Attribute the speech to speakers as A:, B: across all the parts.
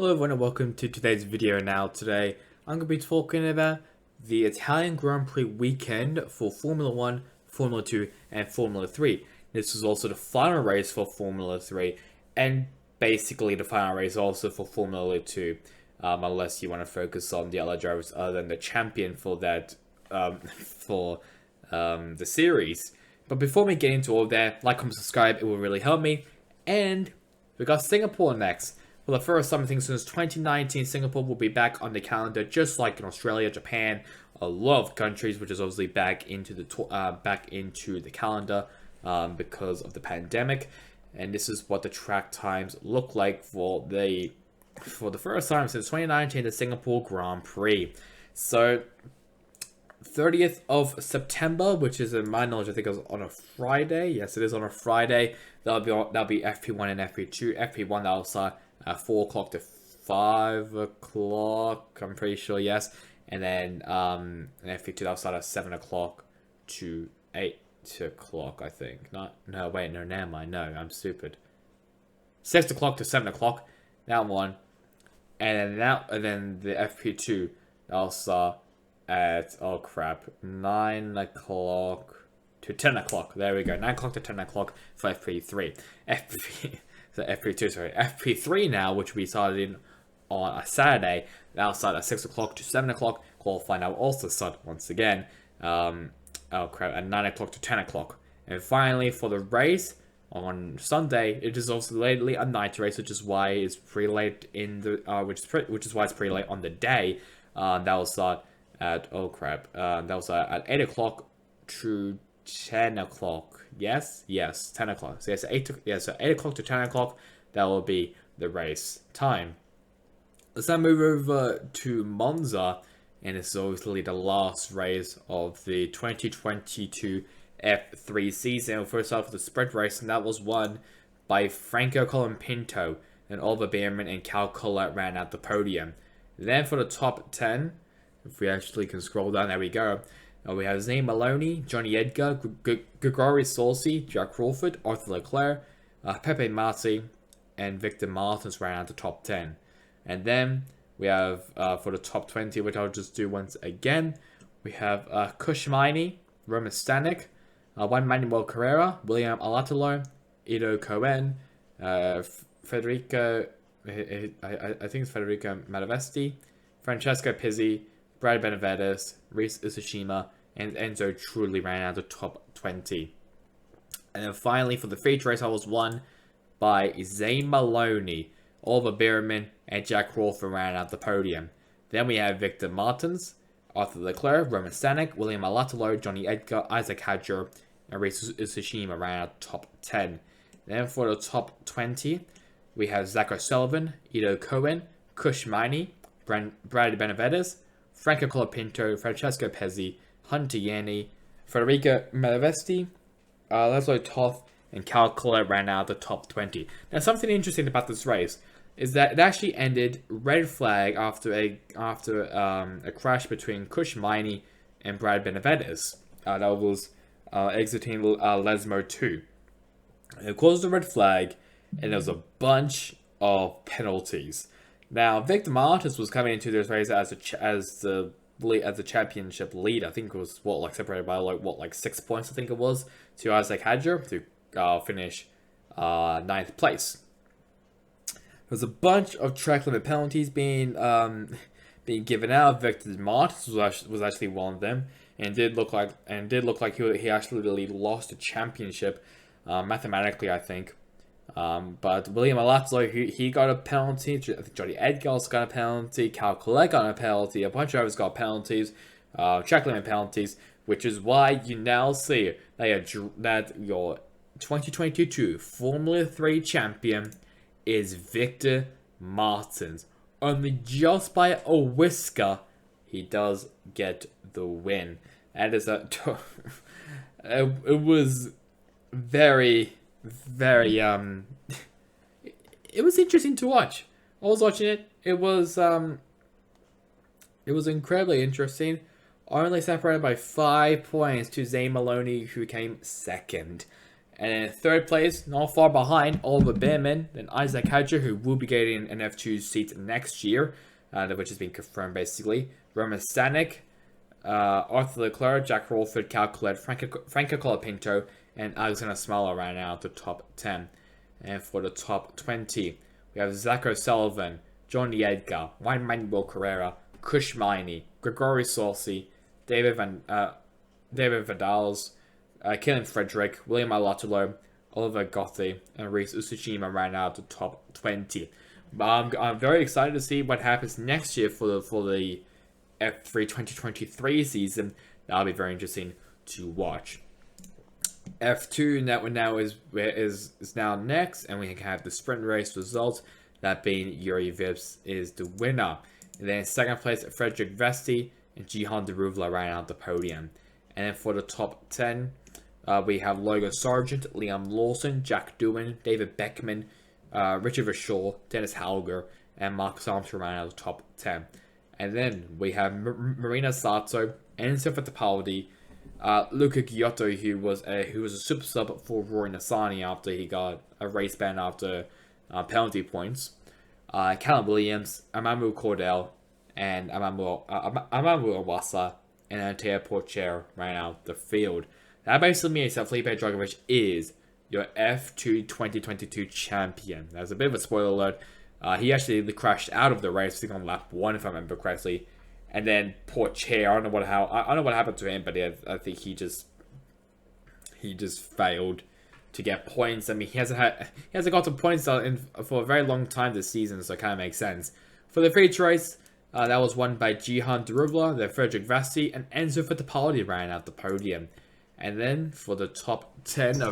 A: Hello everyone and welcome to today's video. Now today I'm going to be talking about the Italian Grand Prix weekend for Formula 1, Formula 2 and Formula 3. This is also the final race for Formula 3 and basically the final race also for Formula 2, unless you want to focus on the other drivers other than the champion for that the series. But before we get into all that, like, comment, subscribe, it will really help me. And we got Singapore next. For the first time, I think since 2019, Singapore will be back on the calendar, just like in Australia, Japan, a lot of countries, which is obviously back into the calendar because of the pandemic. And this is what the track times look like for the first time since 2019, the Singapore Grand Prix. So 30th of September, which is in my knowledge, I think it was on a Friday. Yes, it is on a Friday. That'll be FP1 and FP2. FP1 that'll start at 4 o'clock to 5 o'clock. I'm pretty sure, yes. And then FP2 that'll start at 7 o'clock to 8 o'clock. I think. Never mind. No, I'm stupid. 6 o'clock to 7 o'clock. That one, and then the FP2 that'll start at 9 o'clock to 10 o'clock. There we go. 9 o'clock to 10 o'clock for FP3. FP3 now, which we started in on a Saturday, that'll start at 6 o'clock to 7 o'clock. Qualifying now also start once again at 9 o'clock to 10 o'clock. And finally, for the race on Sunday, it is also lately a night race, which is why it's pretty late in the which is why it's pretty late on the day. That will start at that was at 8 o'clock to 10 o'clock. Yes, 10 o'clock. So yes, 8 o'clock to 10 o'clock. That will be the race time. Let's now move over to Monza, and it's obviously the last race of the 2022 F3 season. First off, the sprint race, and that was won by Franco Colapinto, and Oliver Bierman and Cal Collett ran at the podium. Then for the top 10, if we actually can scroll down, there we go. We have Zane Maloney, Johnny Edgar, Gregory Saucy, Jack Crawford, Arthur Leclerc, Pepe Masi, and Victor Martins ran out the top 10. And then we have for the top 20, which I'll just do once again, we have Kushmini, Roman Stanek, Juan Manuel Carrera, William Alatalo, Ido Cohen, Federico, I think it's Federico Malavesti, Francesco Pizzi, Brad Benavides, Rhys Isushima, and Enzo Trulli ran out the top 20. And then finally, for the feature race, I was won by Zane Maloney, Oliver Bierman, and Jack Crawford ran out the podium. Then we have Victor Martins, Arthur Leclerc, Roman Stanek, William Alatalo, Johnny Edgar, Isaac Hadjar, and Rhys Isushima ran out top 10. Then for the top 20, we have Zach O'Sullivan, Ido Cohen, Kush Miney, Brad Benavides, Franco Colapinto, Francesco Pezzi, Hunter Yanni, Federico Malavesti, Laszlo Toth, and Cal Collett ran out the top 20. Now, something interesting about this race is that it actually ended red flag after a crash between Kush Miney and Brad Benavides. That was exiting Lesmo 2. It caused a red flag, and there was a bunch of penalties. Now, Victor Martins was coming into this race as the championship lead. I think it was separated by 6 points. I think it was to Isaac Hadjar to finish 9th place. There's a bunch of track limit penalties being given out. Victor Martins was actually one of them, and did look like he actually lost the championship mathematically, I think. But William Alatalo, he got a penalty. I think Johnny Edgar's got a penalty. Cal Collett got a penalty. A bunch of drivers got penalties. Track limit penalties, which is why you now see that your 2022 Formula 3 champion is Victor Martins. Only just by a whisker, he does get the win. That is it was very it was interesting to watch. I was watching it. It was incredibly interesting. Only separated by 5 points to Zane Maloney, who came second. And in third place, not far behind, Oliver Behrman and Isaac Hadger, who will be getting an F2 seat next year, which has been confirmed basically. Roman Stanek, Arthur Leclerc, Jack Crawford, Cal Collet, Franco Colapinto, and Alexander Smala right now at the top 10. And for the top 20, we have Zach O'Sullivan, Johnny Edgar, Juan Manuel Carrera, Kush Miney, Gregory Saucy, David Vidals, Killian Frederick, William Alatolo, Oliver Gothi, and Vries Tsushima right now at the top 20. But I'm very excited to see what happens next year for the F3 2023 season. That'll be very interesting to watch. F2 now is now next, and we can have the sprint race results. That being Yuri Vips is the winner. And then in second place, Frederick Vesti and Jihan Deruvla right out the podium. And then for the top 10, we have Logan Sargent, Liam Lawson, Jack Doohan, David Beckman, Richard Verschoor, Dennis Halger, and Marcus Armstrong right out the top 10. And then we have Marina Sato, Enzo Fittipaldi, Luca Giotto, who was a super sub for Rory Nissany after he got a race ban after penalty points. Callum Williams, Amamu Cordell, and Amamu Awasa, and Antea Porcher ran out the field. That basically means that Felipe Drugovich is your F2 2022 champion. That's a bit of a spoiler alert. He actually crashed out of the race, I think on lap 1 if I remember correctly. And then Porcher, I don't know what happened to him, but I think he just failed to get points. I mean, he hasn't gotten points for a very long time this season, so it kind of makes sense. For the feature race, that was won by Jihan Deruvla, then Frederick Vasti, and Enzo Fittipaldi ran out the podium. And then for the top 10, I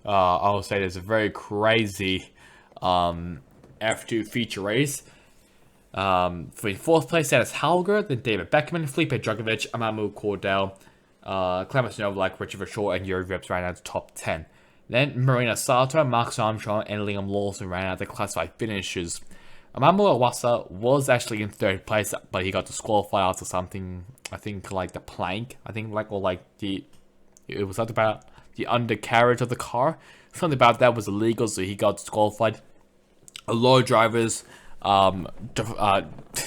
A: will say there's a very crazy F2 feature race. For fourth place, that is Halger, then David Beckman, Felipe Drugovich, Amamu Cordell, Clemens Novalak, Richard Verschoor, and Yuri Vips ran out the top 10. Then Marina Sato, Marcus Armstrong, and Liam Lawson ran out the classified finishes. Amamu Awasa was actually in third place, but he got disqualified after something, I think, like the plank. It was something about the undercarriage of the car. Something about that was illegal, so he got disqualified. A lot of drivers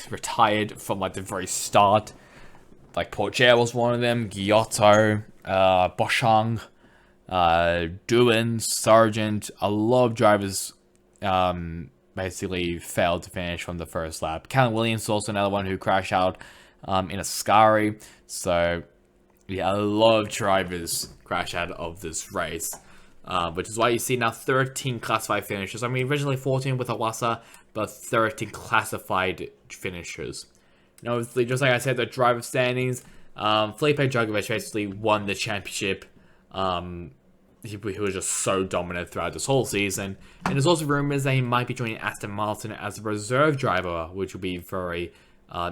A: retired from like the very start. Like Porcher was one of them, Giotto, Boschang, Doohan, Sargent. A lot of drivers basically failed to finish from the first lap. Callum Williams also another one who crashed out in a Scari. So yeah, a lot of drivers crash out of this race. Which is why you see now 13 classified finishers. I mean, originally 14 with Awasa, but 13 classified finishers. Now, just like I said, the driver standings, Felipe Drugovich basically won the championship. He was just so dominant throughout this whole season. And there's also rumors that he might be joining Aston Martin as a reserve driver, which will be very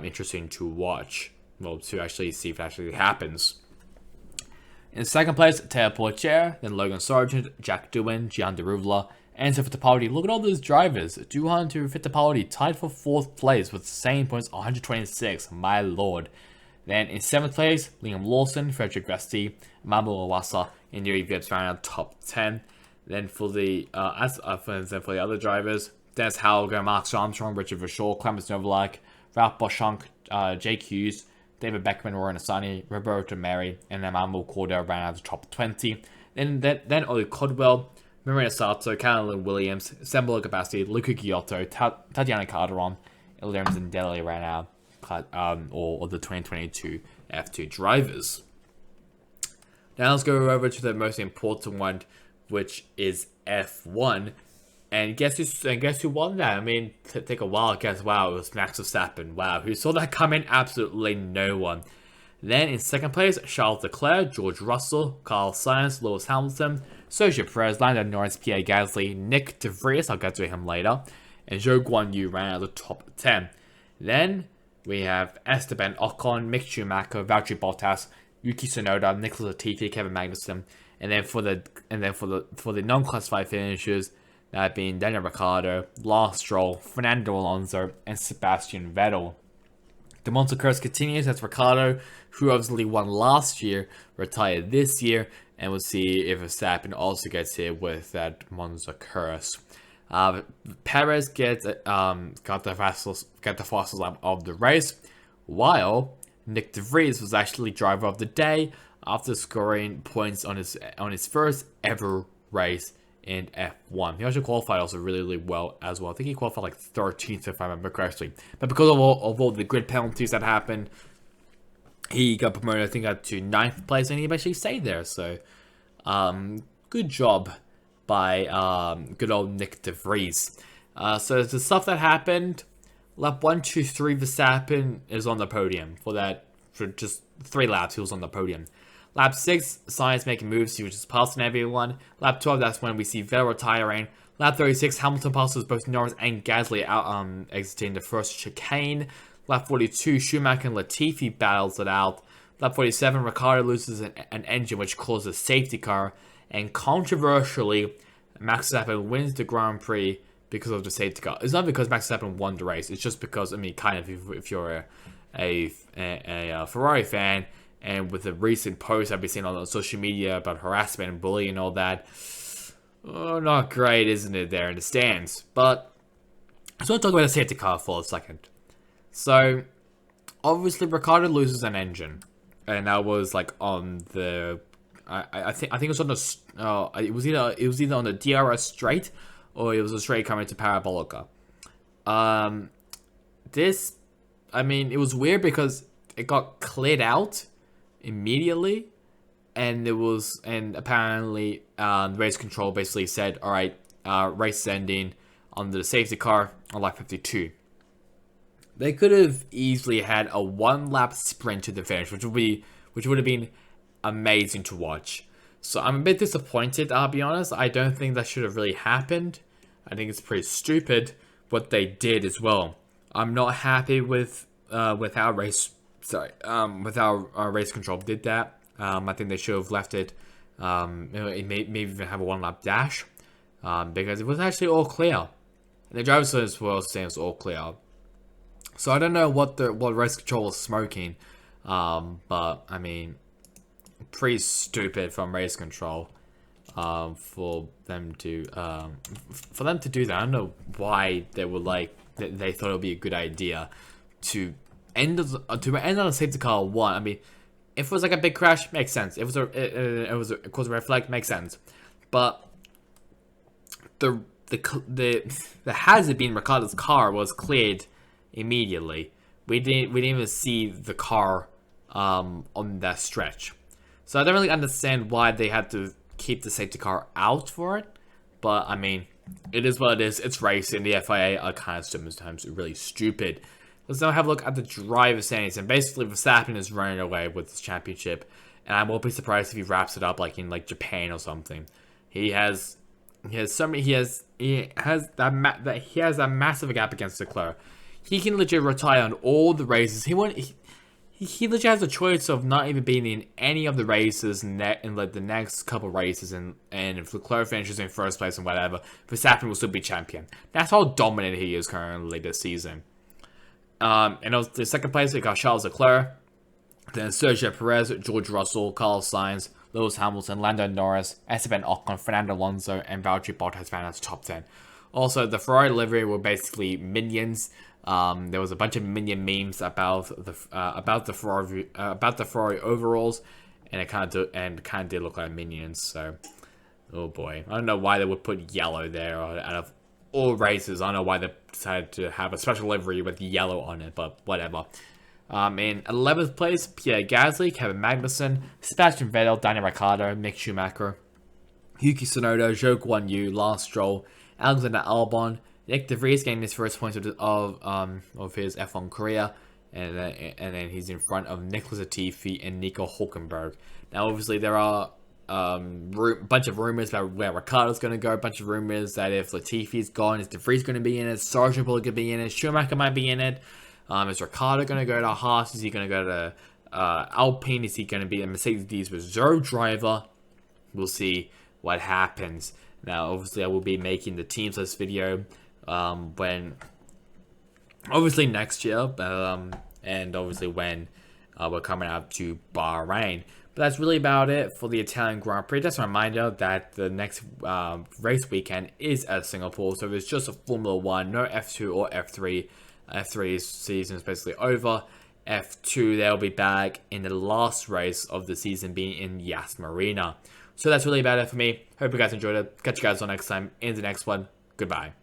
A: interesting to watch. Well, to actually see if it actually happens. In second place, Teo Porcher, then Logan Sargent, Jack Doohan, Gian Deruvla, and Fittipaldi. Look at all those drivers. Doohan to Fittipaldi tied for fourth place with the same points, 126. My lord. Then in seventh place, Liam Lawson, Frederick Vesti, Mamu Awasa, and Yuri Vips ran out top 10. Then for the other drivers, Dennis Halger, Marcus Armstrong, Richard Verschoor, Clemens Novalak, Ralph Boschank, Jake Hughes, David Beckman, Rory Nissany, Roberto Meri, and Amamu Cordell ran out of the top 20. Then Ollie Codwell, Marina Sato, Callum Williams, Sembolo Gabasti, Luca Giotto, Tatiana Calderon, and Lermson Deli ran out all of the 2022 F2 drivers. Now let's go over to the most important one, which is F1. And guess who won that? I mean, take a wild guess. Wow, it was Max Verstappen. Wow, who saw that coming? Absolutely no one. Then in second place, Charles Leclerc, George Russell, Carlos Sainz, Lewis Hamilton, Sergio Perez, Lando Norris, Pierre Gasly, Nick De Vries, I'll get to him later, and Zhou Guanyu ran out of the top 10. Then we have Esteban Ocon, Mick Schumacher, Valtteri Bottas, Yuki Tsunoda, Nicholas Latifi, Kevin Magnussen, and then for the non-classified finishers, that being Daniel Ricciardo, Lance Stroll, Fernando Alonso, and Sebastian Vettel. The Monza curse continues as Ricciardo, who obviously won last year, retired this year, and we'll see if Verstappen also gets hit with that Monza curse. Perez got the fastest lap of the race, while Nick De Vries was actually driver of the day after scoring points on his first ever race in F1. He actually qualified also really well as well. I think he qualified like 13th if I remember correctly. But because of all the grid penalties that happened, he got promoted, I think, up to 9th place, and he actually stayed there. So, good job by good old Nick De Vries. So the stuff that happened, lap 1, 2, 3, Verstappen is on the podium for just 3 laps. He was on the podium. Lap 6, Sainz making moves. He was just passing everyone. Lap 12, that's when we see Vettel retiring. Lap 36, Hamilton passes both Norris and Gasly out, exiting the first chicane. Lap 42, Schumacher and Latifi battles it out. Lap 47, Ricciardo loses an engine, which causes a safety car. And controversially, Max Verstappen wins the Grand Prix because of the safety car. It's not because Max Verstappen won the race. It's just because, I mean, kind of, if you're a Ferrari fan, and with the recent posts I've been seeing on social media about harassment and bullying and all that, not great, isn't it, there in the stands? But I just want to talk about the safety car for a second. So, obviously, Ricciardo loses an engine, and that was like on the, I think it was on the, it was either on the DRS straight, or it was a straight coming to Parabolica. This, I mean, it was weird because it got cleared out immediately, and apparently race control basically said, all right, race ending under the safety car on lap 52. They could have easily had a 1-lap sprint to the finish, which would have been amazing to watch. So I'm a bit disappointed, I'll be honest. I don't think that should have really happened. I think it's pretty stupid what they did as well. I'm not happy with our race. With our race control did that. I think they should have left it. Maybe even have a 1-lap dash, because it was actually all clear. And the drivers as well saying it was all clear. So I don't know what race control was smoking, but I mean, pretty stupid from race control, for them to do that. I don't know why they were like they thought it would be a good idea to end on a safety car 1. I mean, if it was like a big crash, makes sense. If it was a cause of red flag, makes sense. But the hazard being Ricciardo's car was cleared immediately. We didn't even see the car on that stretch. So I don't really understand why they had to keep the safety car out for it. But I mean, it is what it is. It's racing. The FIA are kind of sometimes really stupid. Let's now have a look at the driver's standings. And basically, Verstappen is running away with this championship, and I won't be surprised if he wraps it up like in like Japan or something. He has that massive gap against Leclerc. He can legit retire on all the races. He legit has a choice of not even being in any of the races in like the next couple races, and if Leclerc finishes in first place and whatever, Verstappen will still be champion. That's how dominant he is currently this season. And the second place, we got Charles Leclerc, then Sergio Perez, George Russell, Carlos Sainz, Lewis Hamilton, Lando Norris, Esteban Ocon, Fernando Alonso, and Valtteri Bottas found as top 10. Also, the Ferrari livery were basically minions. There was a bunch of minion memes about the Ferrari overalls, and it kind of did look like minions. So, oh boy, I don't know why they would put yellow there out of all races. I don't know why they decided to have a special livery with yellow on it, but whatever. In 11th place, Pierre Gasly, Kevin Magnussen, Sebastian Vettel, Daniel Ricciardo, Mick Schumacher, Yuki Tsunoda, Zhou Guanyu, Lance Stroll, Alexander Albon, Nick De Vries getting his first points of his F1 career, and then he's in front of Nicholas Latifi and Nico Hulkenberg. Now, obviously, there are bunch of rumors about where Ricciardo's going to go, a bunch of rumors that if Latifi's gone, is De Vries going to be in it, Sargent probably could be in it, Schumacher might be in it. Is Ricciardo going to go to Haas? Is he going to go to Alpine? Is he going to be a Mercedes reserve driver? We'll see what happens. Now, obviously, I will be making the teams list video when, obviously, next year. and obviously when we're coming out to Bahrain. But that's really about it for the Italian Grand Prix. Just a reminder that the next race weekend is at Singapore, so it's just a Formula 1, no F2 or F3. F3's season is basically over. F2, they'll be back in the last race of the season being in Yas Marina. So that's really about it for me. Hope you guys enjoyed it. Catch you guys on next time in the next one. Goodbye.